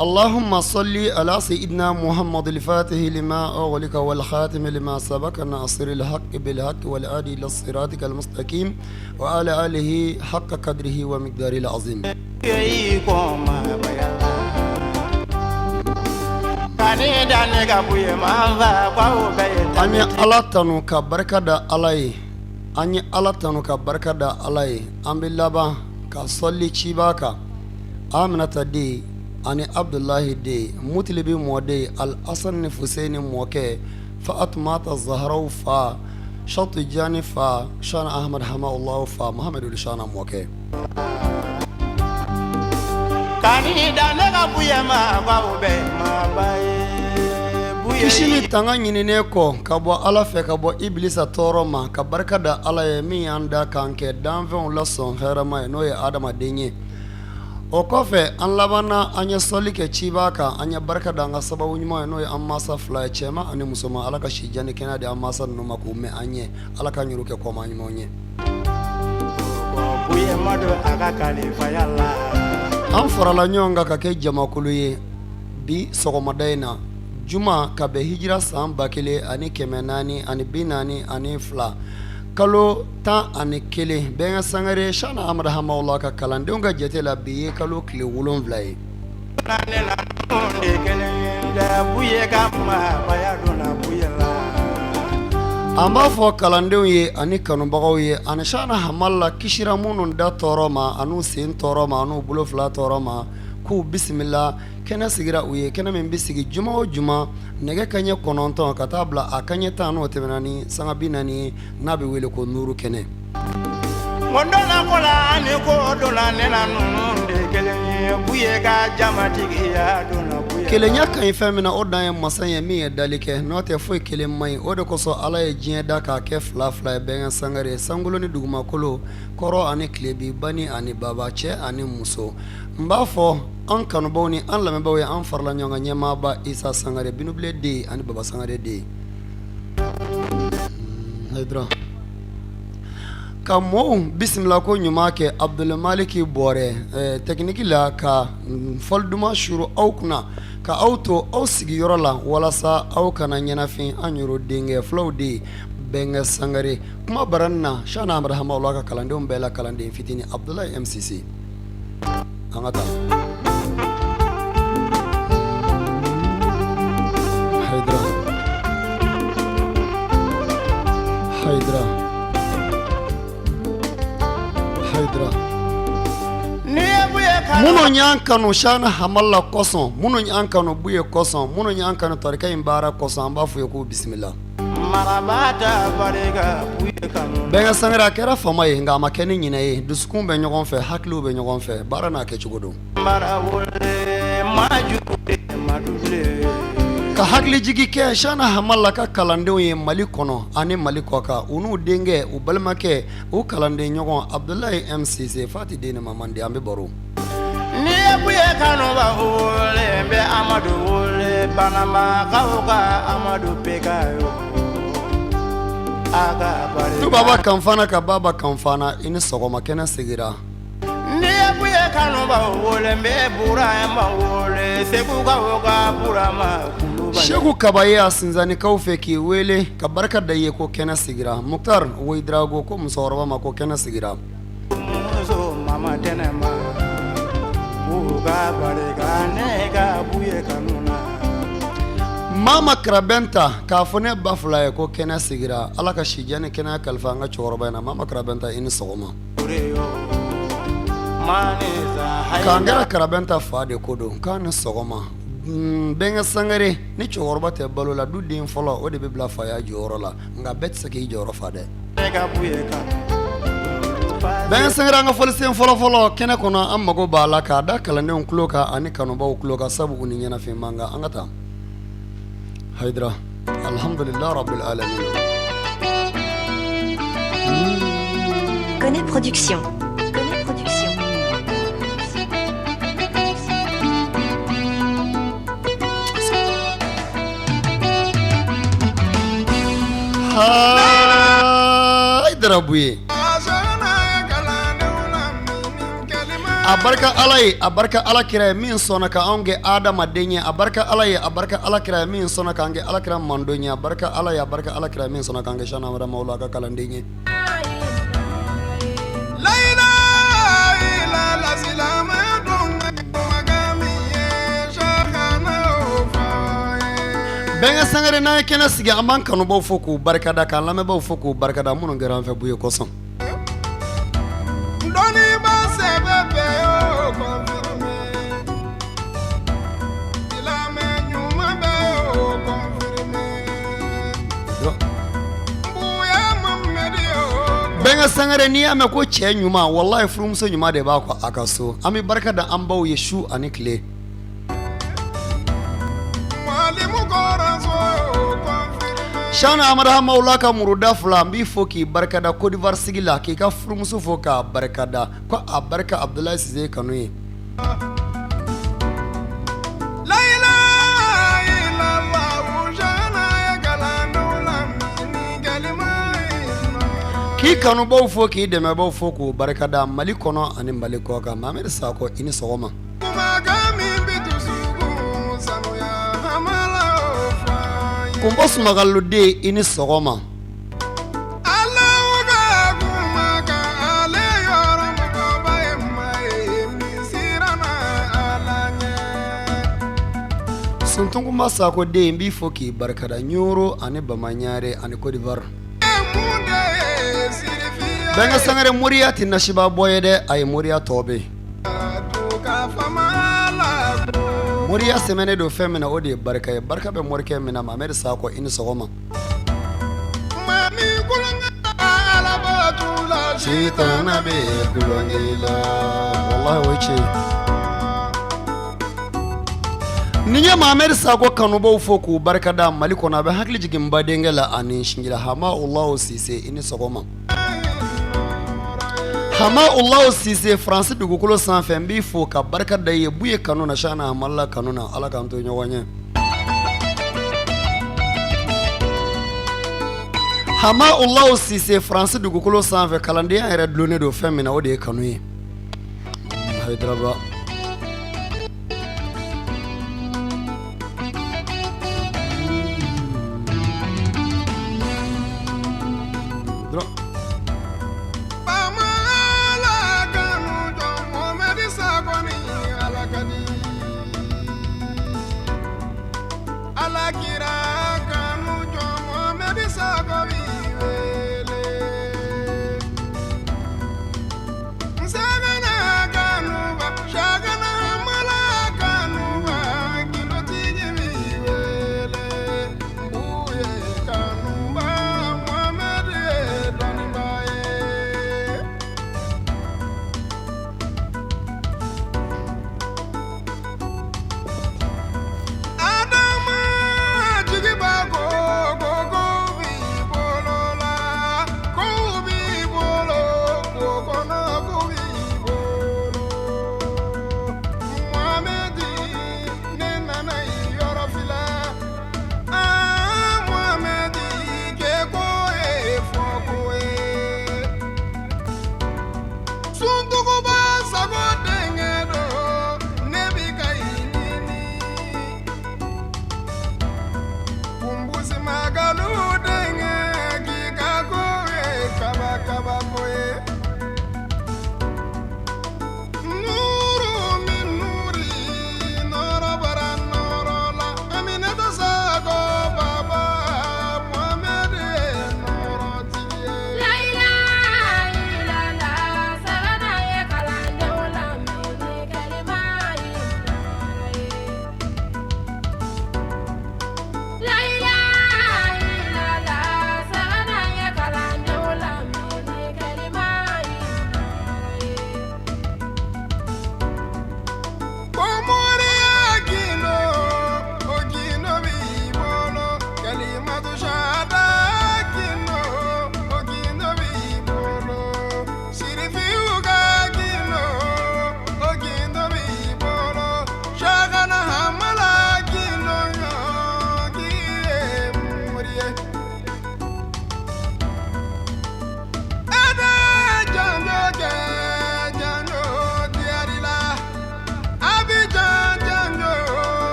اللهم صل على سيدنا محمد الفاتح لما أغلق والخاتم لما سبق ناصر الحق بالحق والهادي إلى صراطك المستقيم وعلى آله حق قدره ومقداره العظيم. أني الله تنوك بركة الله أني الله تنوك بركة الله أم بالله كصلي شباكا آمنة دي ani abdullahi de mutlibi mode al asan fusaini moke fa atmata zahraw fa shatu jani fa shana ahmad hamahullah fa muhammadu shana moke kani dane ga buyama kwa ube mabaye kishini tanga nyinine ko kabo ala fe kabo iblisa toroma ka barka da ala ye mi anda kanke danvon la son herama no ye adama denye o kɔfɛ an labanna an ye sɔli kɛ ciba kan an ye barika da an ka sababu ɲuman ye n'o ye an masa fila ye cɛma ani musoman ala ka si diya ni kɛnɛya di an masa ninnu ma k'u mɛn an ye ala ka ɲuru kɛ kɔma ɲumanw ye an farala ɲɔgɔn kan ka kɛ jamakulu ye bi sɔgɔmada in na juma ka bɛn hijira san 1442 ani fila kalo 11 bɛn sangare shana amad hamahullah ka kalandenw ka jate la bi ye kalo tile 7 ye an b'a fɔ kalandenw ye ani kanubagaw ye ani shana hamala kishira minnu da tɔɔrɔ ma anu sen tɔɔrɔ ma anu bolo fila tɔɔrɔ ma k'u bisimila kɛnɛ sigira u ye kɛnɛ min bɛ sigi juma o juma nɛgɛ kaɲɛ 9 ka taa bila a kaɲɛ 10 n'o tɛmɛna ni sanga 40 n'a bɛ wele ko nuuru kɛnɛ kelenya ka ɲi fɛn min na o dan ye masa ye min ye dali kɛ n'o tɛ foyi kelen man ɲi o de kosɔn ala ye diɲɛ da k'a kɛ fila fila ye bɛnkɛ sangare sankolo ni dugumakolo kɔrɔ ani tilebi bani ani baba cɛ ani muso n b'a fɔ an kanubaw ni an lamɛnbaw ye an farala ɲɔgɔn kan ɲɛmaaba isa sangare binubile den ani baba sangare den ka mɔɔw bisimila ko ɲuman kɛ abdulmaliki bɔrɛ tɛkiniki la ka fɔli duman suru aw kunna ka aw to aw sigiyɔrɔ la walasa aw kana ɲɛnafin an yɛrɛ denkɛ fulaw de bɛnkɛ sangare kuma barani na shana amadu hamahullah ka kalandenw bɛɛ la kalanden fitini abdoulaye mcc an ka taa haidara munnu y'an kanu shana hamala kosɔn munnu y'an kanu buye kosɔn minnu y'an kanu tarika in baara kosɔn an b'a fɔ ye k'u bisimila bɛnkɛ sangare a kɛra fama ye nka a ma kɛ ni ɲinɛ ye dusukun bɛ ɲɔgɔn fɛ hakiliw bɛ ɲɔgɔn fɛ baara n'a kɛcogo don ka hakili jigi kɛ shana hamala ka kalandenw ye mali kɔnɔ ani mali kɔ kan u n'u denkɛ u balimakɛ u kalanden ɲɔgɔn abdullaye mcc fati den ni mamandi an bɛ baro ni buye kanuba wole be amadu wole banama kauka amadu pekayo aga bare tu baba kanfana ka baba kanfana ini sɔgɔma kɛnɛ sigira ni buye kanuba wole be bura ma wole segu ka bura ma Sheku Kabaye a sinzanikaw fɛ k'i wele ka barika da ye ko kɛnɛ sigira Muktar Woyidrago ko musokɔrɔba ma ko kɛnɛ sigira Mama Krabenta k'a fɔ ne ba fila ye ko kɛnɛ sigira Ala ka si diya ni kɛnɛya kalifa an ka cɛkɔrɔba in na Mama Krabenta i ni sɔgɔma k'an kɛra Krabenta fa de ko don k'a ni sɔgɔma bɛnkɛ sangare ni cɛkɔrɔba tɛ balo la du den fɔlɔ o de bɛ bila faya jɔyɔrɔ la nka bɛɛ tɛ se k'i jɔyɔrɔ fa dɛ bɛnkɛ sangare an ka fɔlisen fɔlɔfɔlɔ kɛnɛ kɔnɔ an mago b'a la k'a da kalandenw tulo kan ani kanubaw tulo kan sabu u ni ɲɛnafin man kan an ka taa haidara alhamdulilahi rabbil alamin Connais Production. Haidara buye abarka ala kira min sona ka ange adama denye abarka ala kira min sona ka ange ala kira mandonya abarka ala kira min sona ka ange shana mara maula ka kalandenye la ilaha illa la silama benga sangare na kena sigi amman kanu baw foku barkada kan lame baw foku barkada mun ngaran fe buye koson doni ba sebebe o confirme ilame nyuma be o confirme buya mammedio benga sangare ni ame ko che nyuma wallahi furum so nyuma de ba ko akaso ami barkada an baw yeshu anikle Shana amada hamahoullah ka muruda fula mbi foki barkada Côte d'Ivoire sigila ki ka furumuso foka barkada ko abarka Abdoulaye Cisse kanuye la ilaha illallah jana ya galandula ni galima ki kanu baw foki deme baw foku barkada Mali kono ani Mali ko ka Mamed Sako ini sogoma kumbos magalude ini sogoma suntungu masako de mbi foki barkada nyoro ani bamanyare ani Côte d'Ivoire benga sangare muriya tinashiba boyede ay muriya tobe Moriya semene do femina odi barka be morke mina Mamed Sako ini sogoma mami kulanga ala batula shitana be kulangila wallahi wache ninya Mamed Sako kanu baw foku barka da Mali kona be hakli jigin badengela anin shingila HAMAHOULLAH Cisse ini sogoma HAMAHOULLAH Cisse France dugukolo sanfɛ mbi fo ka barka da ye buye kanuna shana hamalla kanuna ala kan to ɲɔgɔn HAMAHOULLAH Cisse France dugukolo sanfɛ kalandenya yɛrɛ dulonne do fɛn min na o de ye kanu ye Hyderabad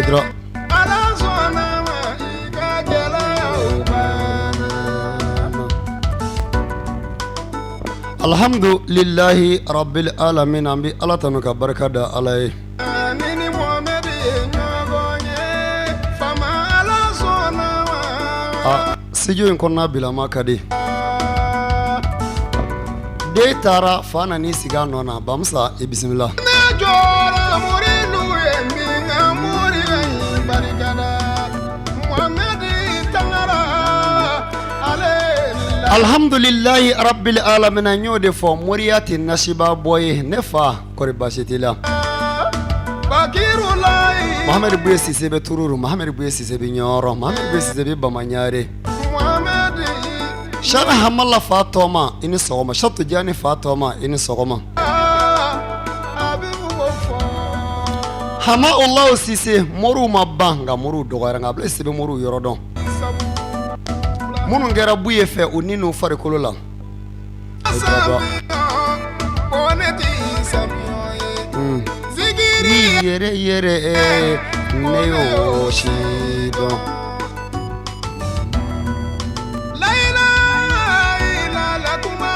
haydra alhamdulillahi rabbil alamin ambi ala tanu ka barka da alai sijo in konna bila makade de tara fana ni siga nona bamsa e bismillah alhamdulillahi rabbil alamin nyode fo muriyati nasiba boye nefa kori basitila Muhammad Buye Cisse be tururu Muhammad Buye Cisse be nyoro Muhammad Buye Cisse be bamanyare Shana hamalla fatoma ini sogoma shatu jani fatoma ini sogoma HAMAHOULLAH Cisse moru mabanga moru dogara blesse be moru yorodon munu ngera buye fe uninu farikolo la yere neyo shido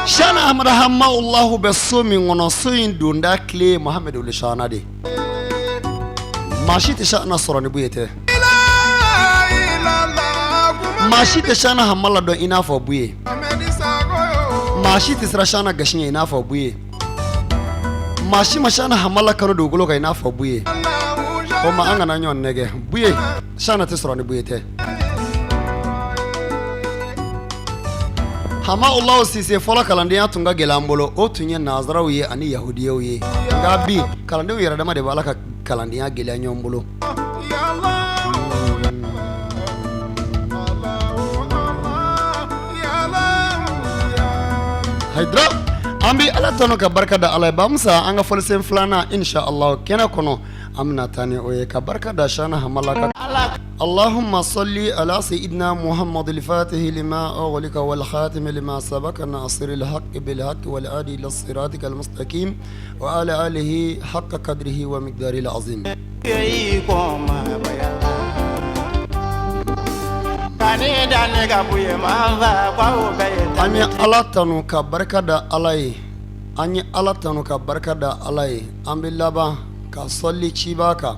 shana amra HAMAHOULLAH besumi ngono suin dunda kle Muhammad ul shana de mashite shana sorani buyete mashite shana hamala do ina fo buye mashite sra shana gashinya ina fo buye mashi mashana hamala kanu do golo ka ina fo buye o ma anga na nyon nege buye shana te sra ni buye te HAMAHOULLAH Cisse fola kalandiya tunga gelambolo o tunye nazarawiye ani yahudiye ngabi kalandiya yara dama de balaka kalandiya gelanyombolo haydra ambi ala tano ka barka da alai bamsa anga folsen flana insha Allah kena kono amna tani oye ka barka da shana hamalaka اللهم صل على سيدنا محمد الفاتح لما أغلق والخاتم لما سبق ناصر الحق بالحق والهادي إلى صراطك المستقيم وعلى آله حق قدره ومقداره العظيم أني الله تنو كبركة دا علي أني الله تنو كبركة دا علي أم بالله كصلي شباكا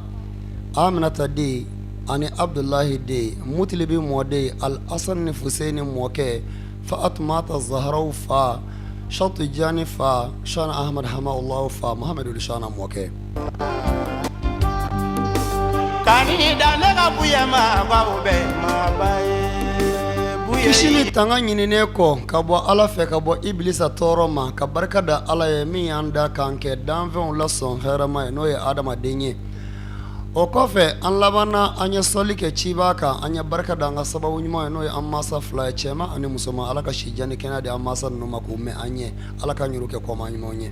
آمنة دي أني عبدالله دي مطلبي مودي الأصل نفسين موكي فأطمات الزهراء فا شط جاني فا شان أحمد HAMAHOULLAH فا محمد ولشان موكي كاني دانغا بويا ما باوبي ما باي kishini tanga nyinine ko kabo ala fe kabo iblisa toroma ka barka da ala ye mi anda kanke danvon la son herama no ye adama denye o kofe an labana anya soli ke chibaka anya barka da nga sababu nyuma no ye amma sa fly chema ani musoma ala ka shijani kenadi amma sa no makume anye ala ka nyuruke ko manyi monye